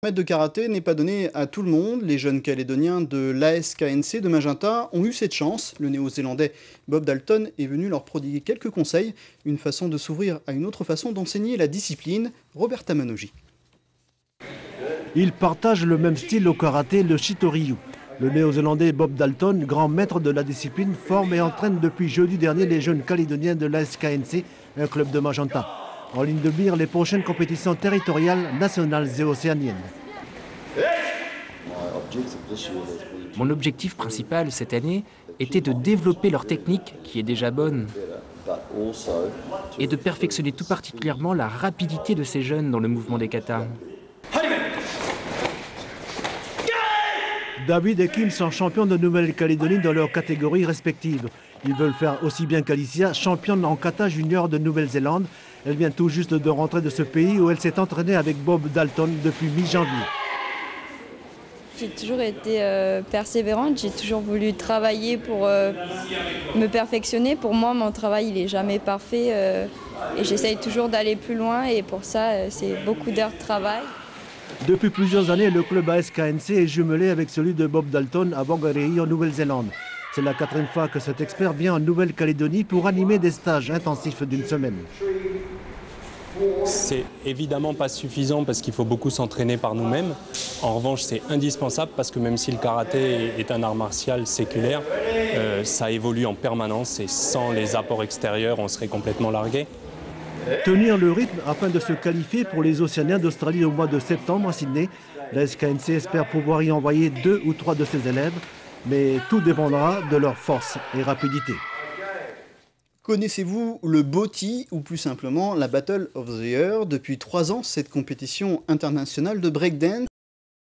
Maître de karaté n'est pas donné à tout le monde. Les jeunes Calédoniens de l'ASKNC de Magenta ont eu cette chance. Le néo-zélandais Bob Dalton est venu leur prodiguer quelques conseils, une façon de s'ouvrir à une autre façon d'enseigner la discipline. Roberta Manoji. Ils partagent le même style au karaté, le Shitoryu. Le néo-zélandais Bob Dalton, grand maître de la discipline, forme et entraîne depuis jeudi dernier les jeunes Calédoniens de l'ASKNC, un club de Magenta. En ligne de mire, les prochaines compétitions territoriales, nationales et océaniennes. Mon objectif principal cette année était de développer leur technique, qui est déjà bonne, et de perfectionner tout particulièrement la rapidité de ces jeunes dans le mouvement des katas. David et Kim sont champions de Nouvelle-Calédonie dans leurs catégories respectives. Ils veulent faire aussi bien qu'Alicia, championne en kata junior de Nouvelle-Zélande. Elle vient tout juste de rentrer de ce pays où elle s'est entraînée avec Bob Dalton depuis mi-janvier. J'ai toujours été persévérante, j'ai toujours voulu travailler pour me perfectionner. Pour moi, mon travail, il n'est jamais parfait et j'essaye toujours d'aller plus loin et pour ça, c'est beaucoup d'heures de travail. Depuis plusieurs années, le club ASKNC est jumelé avec celui de Bob Dalton à Whangarei en Nouvelle-Zélande. C'est la 4e fois que cet expert vient en Nouvelle-Calédonie pour animer des stages intensifs d'une semaine. C'est évidemment pas suffisant parce qu'il faut beaucoup s'entraîner par nous-mêmes. En revanche, c'est indispensable parce que même si le karaté est un art martial séculaire, ça évolue en permanence et sans les apports extérieurs, on serait complètement largué. Tenir le rythme afin de se qualifier pour les Océaniens d'Australie au mois de septembre à Sydney. La SKNC espère pouvoir y envoyer 2 ou 3 de ses élèves, mais tout dépendra de leur force et rapidité. Connaissez-vous le BOTY ou plus simplement la Battle of the Year? Depuis 3 ans, cette compétition internationale de breakdance